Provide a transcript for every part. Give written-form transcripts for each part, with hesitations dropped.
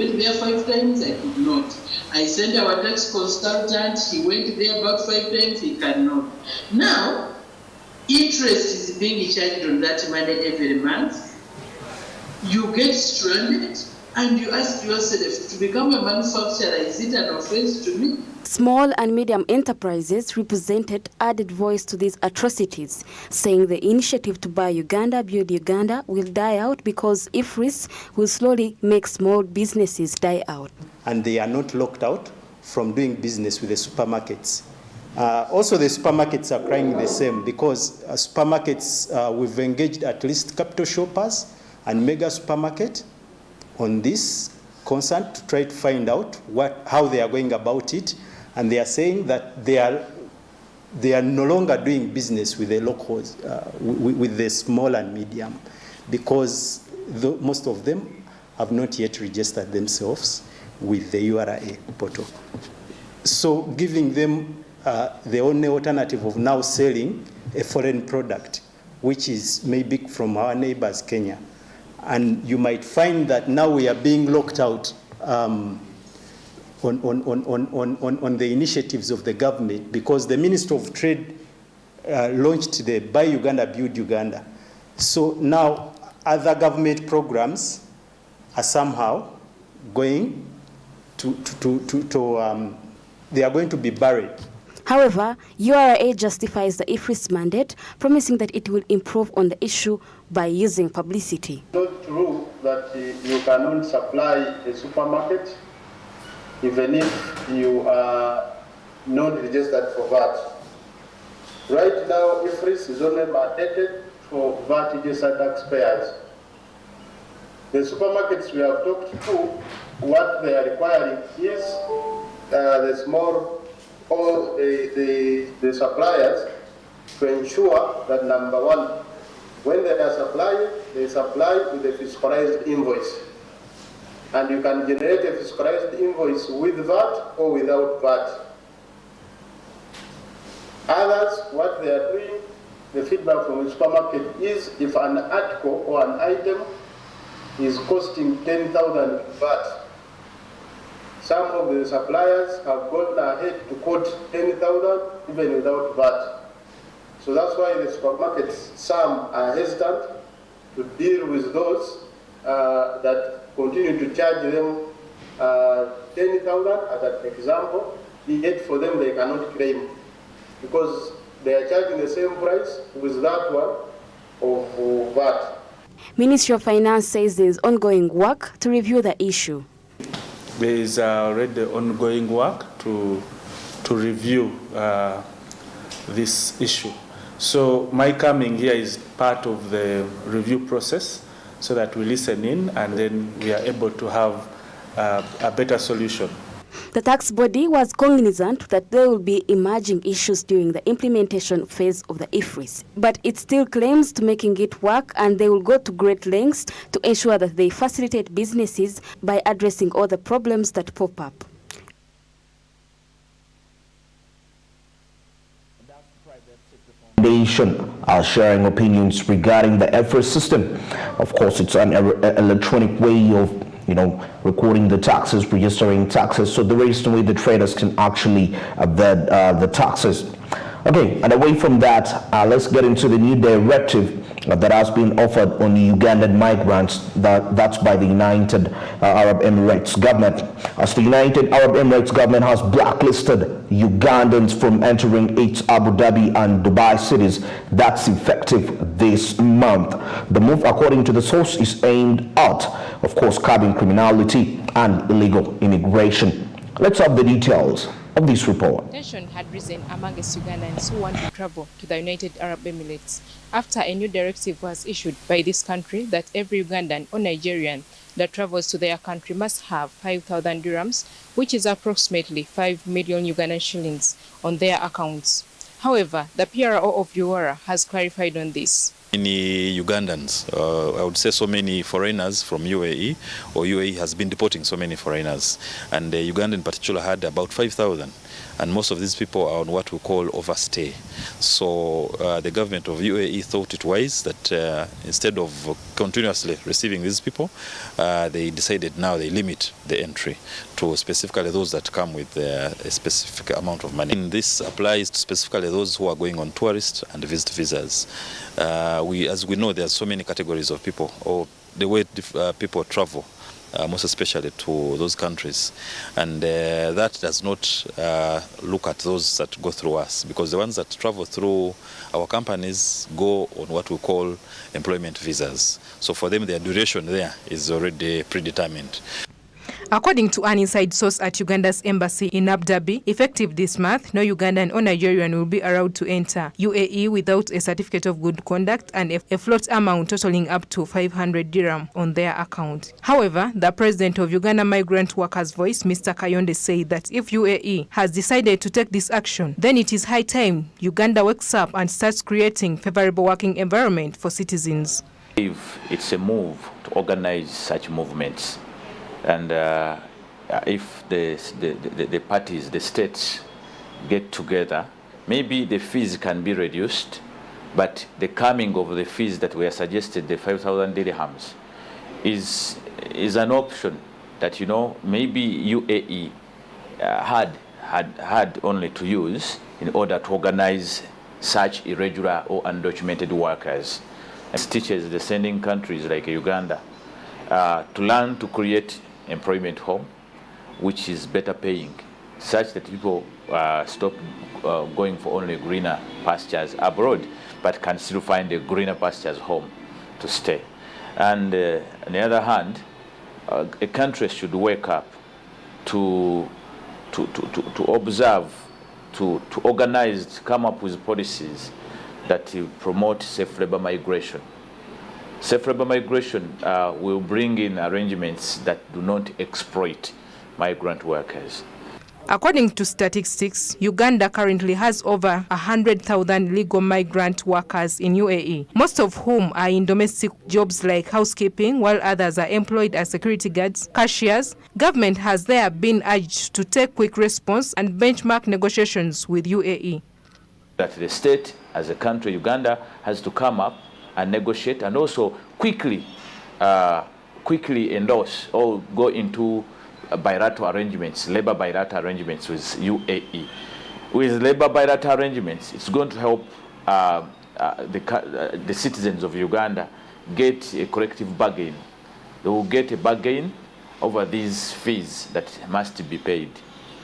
went there 5 times, I could not. I sent our tax consultant, he went there about 5 times, he cannot. Now, interest is being charged on that money every month. You get stranded and you ask yourself, to become a manufacturer, is it an offense to me? Small and medium enterprises represented added voice to these atrocities, saying the initiative to buy Uganda, build Uganda will die out because IFRIS will slowly make small businesses die out. And they are not locked out from doing business with the supermarkets. Also, the supermarkets are crying the same because supermarkets, we've engaged at least Capital Shoppers and Mega Supermarket on this concern to try to find out how they are going about it. And they are saying that they are no longer doing business with the locals, with the small and medium, because most of them have not yet registered themselves with the URA portal. So giving them the only alternative of now selling a foreign product, which is maybe from our neighbors, Kenya. And you might find that now we are being locked out on the initiatives of the government, because the Minister of Trade launched the Buy Uganda, Build Uganda. So now other government programs are somehow going they are going to be buried. However, URA justifies the IFRIS mandate, promising that it will improve on the issue by using publicity. It's not true that you cannot supply a supermarket even if you are not registered for VAT. Right now, IFRIS is only mandated for VAT registered taxpayers. The supermarkets we have talked to, what they are requiring is the small or the suppliers to ensure that, number one, when they are supplying, they supply with a fiscalized invoice. And you can generate a fiscalized invoice with VAT or without VAT. Others, what they are doing, the feedback from the supermarket is if an article or an item is costing 10,000 VAT, some of the suppliers have gone ahead to quote 10,000 even without VAT. So that's why the supermarkets, some are hesitant to deal with those that continue to charge them 10,000 as an example, yet for them they cannot claim because they are charging the same price with that one of VAT. Ministry of Finance says there is ongoing work to review the issue. There is already ongoing work to review this issue. So my coming here is part of the review process so that we listen in and then we are able to have a better solution. The tax body was cognizant that there will be emerging issues during the implementation phase of the IFRIS, but it still claims to making it work, and they will go to great lengths to ensure that they facilitate businesses by addressing all the problems that pop up. Are sharing opinions regarding the IFRIS system. Of course, it's an electronic way of recording the taxes, registering taxes, so there is no way the traders can actually avoid the taxes. Okay, and away from that, let's get into the new directive that has been offered on Ugandan migrants, that's by the United Arab Emirates government. As the United Arab Emirates government has blacklisted Ugandans from entering its Abu Dhabi and Dubai cities, that's effective this month. The move, according to the source, is aimed at, of course, curbing criminality and illegal immigration. Let's have the details of this report. Tension had risen amongst Ugandans who want to travel to the United Arab Emirates after a new directive was issued by this country that every Ugandan or Nigerian that travels to their country must have 5,000 dirhams, which is approximately 5 million Ugandan shillings, on their accounts. However, the PRO of URA has clarified on this. Many Ugandans, I would say so many foreigners from UAE, or UAE has been deporting so many foreigners, and Uganda in particular had about 5,000, and most of these people are on what we call overstay. So the government of UAE thought it wise that instead of continuously receiving these people, they decided now they limit the entry to specifically those that come with a specific amount of money. And this applies to specifically those who are going on tourist and visit visas. As we know, there are so many categories of people, or the way people travel, most especially to those countries, and that does not look at those that go through us, because the ones that travel through our companies go on what we call employment visas. So for them, their duration there is already predetermined. According to an inside source at Uganda's embassy in Abu Dhabi, effective this month, no Ugandan or Nigerian will be allowed to enter UAE without a certificate of good conduct and a float amount totaling up to 500 dirham on their account. However, the president of Uganda Migrant Workers Voice, Mr. Kayonde, said that if UAE has decided to take this action, then it is high time Uganda wakes up and starts creating favorable working environment for citizens. If it's a move to organize such movements, and if the parties, the states get together, maybe the fees can be reduced, but the coming of the fees that were suggested, the 5,000 dirhams, is an option that, you know, maybe UAE had only to use in order to organize such irregular or undocumented workers. It teaches the sending countries like Uganda to learn to create employment home, which is better paying, such that people stop going for only greener pastures abroad, but can still find a greener pastures home to stay. And on the other hand, a country should wake up to observe, to organize, to come up with policies that promote safe labor migration. Safe labor migration will bring in arrangements that do not exploit migrant workers. According to statistics, Uganda currently has over 100,000 legal migrant workers in UAE, most of whom are in domestic jobs like housekeeping, while others are employed as security guards, cashiers. Government has there been urged to take quick response and benchmark negotiations with UAE. That the state, as a country, Uganda, has to come up and negotiate, and also quickly endorse or go into bilateral arrangements, labor bilateral arrangements with UAE. With labor bilateral arrangements, it's going to help the citizens of Uganda get a collective bargain. They will get a bargain over these fees that must be paid,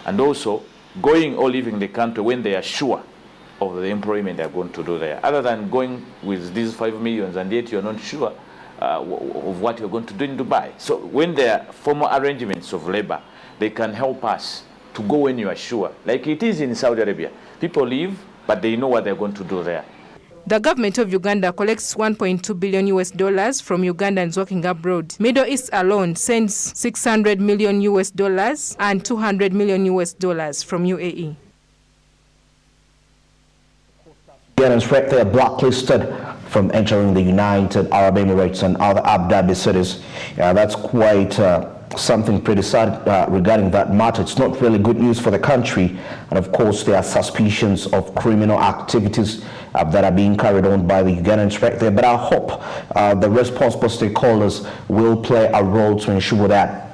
and also going or leaving the country when they are sure of the employment they're going to do there, other than going with these 5 million and yet you're not sure of what you're going to do in Dubai. So when there are formal arrangements of labor, they can help us to go when you are sure. Like it is in Saudi Arabia. People leave, but they know what they're going to do there. The government of Uganda collects $1.2 billion from Ugandans working abroad. Middle East alone sends $600 million and $200 million from UAE. Ugandans right there blacklisted from entering the United Arab Emirates and other Abu Dhabi cities. That's quite something pretty sad regarding that matter. It's not really good news for the country, and of course there are suspicions of criminal activities that are being carried on by the Ugandans right there. But I hope the responsible stakeholders will play a role to ensure that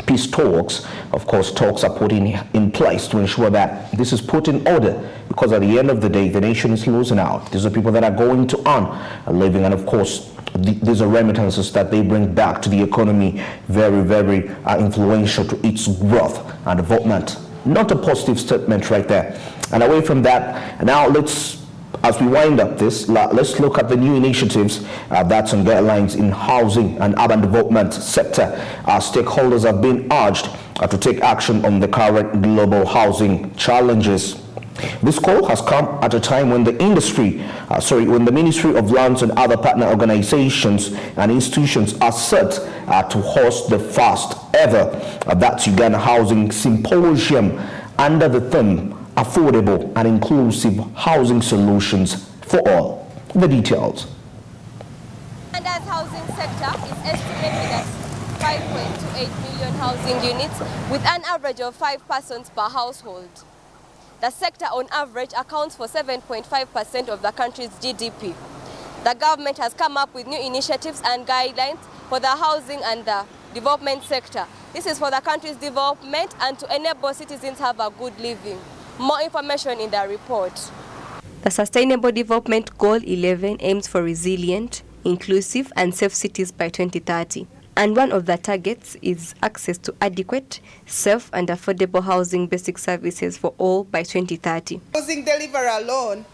peace talks, of course, talks are put in place to ensure that this is put in order, because at the end of the day, the nation is losing out. These are people that are going to earn a living, and of course, these are remittances that they bring back to the economy, very, very influential to its growth and development. Not a positive statement right there. And away from that, now as we wind up this, let's look at the new initiatives that's on guidelines in housing and urban development sector. Stakeholders have been urged to take action on the current global housing challenges. This call has come at a time when the when the Ministry of Lands and other partner organizations and institutions are set to host the first ever that's Uganda Housing Symposium under the theme Affordable and Inclusive Housing Solutions for All. The details. housing sector is estimated at 5.28 million housing units with an average of 5 persons per household. The sector on average accounts for 7.5% of the country's GDP. The government has come up with new initiatives and guidelines for the housing and the development sector. This is for the country's development and to enable citizens to have a good living. More information in the report. The Sustainable Development Goal 11 aims for resilient, inclusive and safe cities by 2030. And one of the targets is access to adequate, safe and affordable housing basic services for all by 2030. Housing delivery alone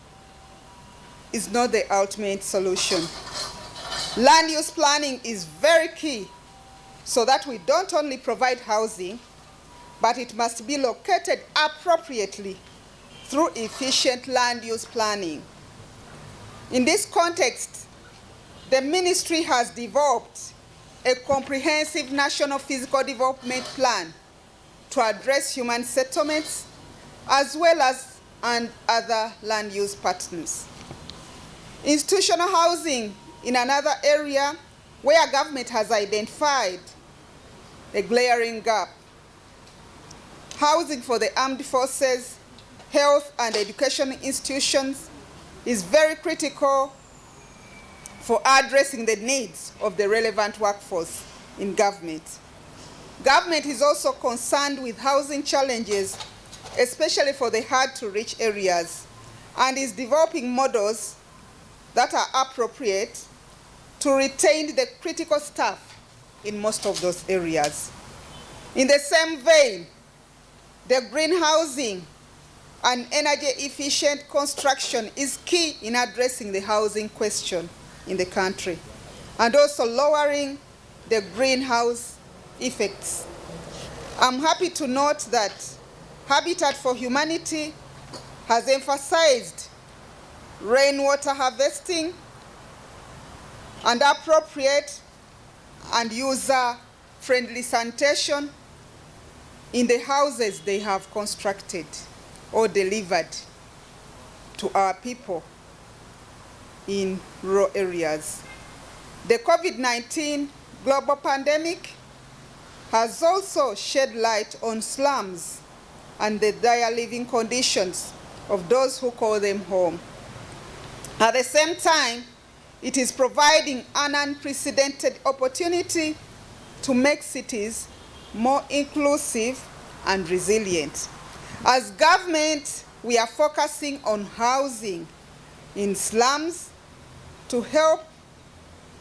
is not the ultimate solution. Land use planning is very key so that we don't only provide housing, but it must be located appropriately through efficient land use planning. In this context, the ministry has developed a comprehensive national physical development plan to address human settlements as well as and other land use patterns. Institutional housing in another area where government has identified a glaring gap. Housing for the armed forces, health and education institutions is very critical for addressing the needs of the relevant workforce in government. Government is also concerned with housing challenges, especially for the hard-to-reach areas, and is developing models that are appropriate to retain the critical staff in most of those areas. In the same vein, the green housing and energy-efficient construction is key in addressing the housing question in the country, and also lowering the greenhouse effects. I'm happy to note that Habitat for Humanity has emphasized rainwater harvesting and appropriate and user-friendly sanitation in the houses they have constructed or delivered to our people in rural areas. The COVID-19 global pandemic has also shed light on slums and the dire living conditions of those who call them home. At the same time, it is providing an unprecedented opportunity to make cities more inclusive and resilient. As government, we are focusing on housing in slums to help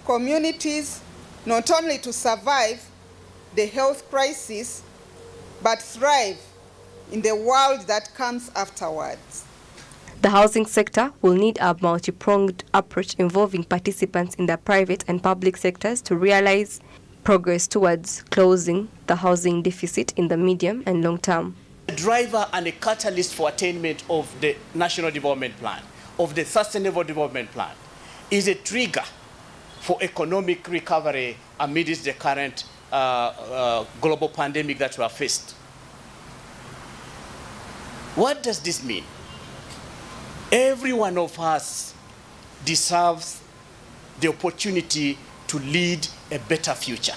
communities not only to survive the health crisis, but thrive in the world that comes afterwards. The housing sector will need a multi-pronged approach involving participants in the private and public sectors to realize progress towards closing the housing deficit in the medium and long term. A driver and a catalyst for attainment of the National Development Plan, of the Sustainable Development Plan, is a trigger for economic recovery amidst the current global pandemic that we are faced. What does this mean? Every one of us deserves the opportunity to lead a better future.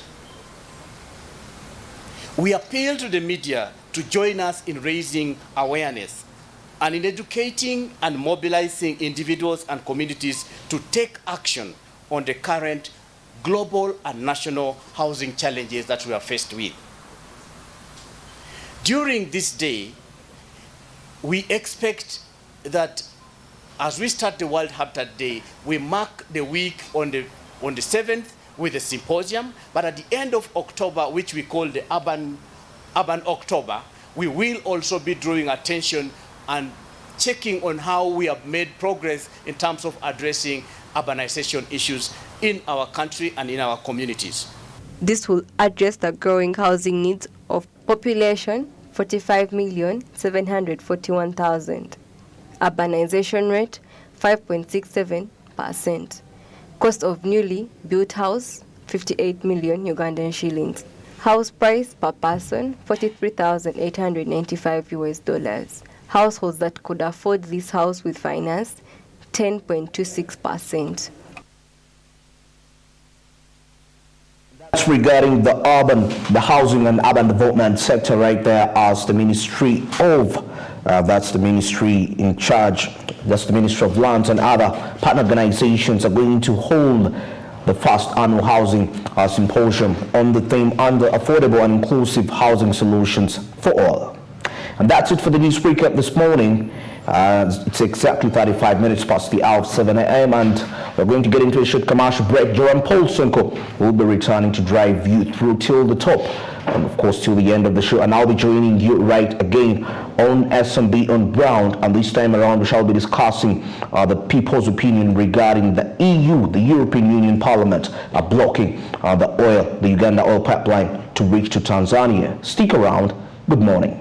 We appeal to the media to join us in raising awareness and in educating and mobilizing individuals and communities to take action on the current global and national housing challenges that we are faced with. During this day, we expect that as we start the World Habitat Day, we mark the week on the 7th with a symposium, but at the end of October, which we call the Urban October, we will also be drawing attention and checking on how we have made progress in terms of addressing urbanization issues in our country and in our communities. This will address the growing housing needs of population 45,741,000. Urbanization rate 5.67%. Cost of newly built house 58 million Ugandan shillings. House price per person $43,895. Households that could afford this house with finance 10.26%. That's regarding the housing and urban development sector right there, as the Ministry of, that's the ministry in charge, that's the Ministry of Lands and other partner organizations are going to hold the first annual housing symposium on the theme under affordable and inclusive housing solutions for all. And that's it for the news recap this morning. It's exactly 35 minutes past the hour of 7 a.m. and we're going to get into a short commercial break. Joram Polsonko will be returning to drive you through till the top and of course till the end of the show, and I'll be joining you right again on SMB on ground, and this time around we shall be discussing the people's opinion regarding the EU, the European Union Parliament blocking the Uganda oil pipeline to reach to Tanzania. Stick around. Good morning.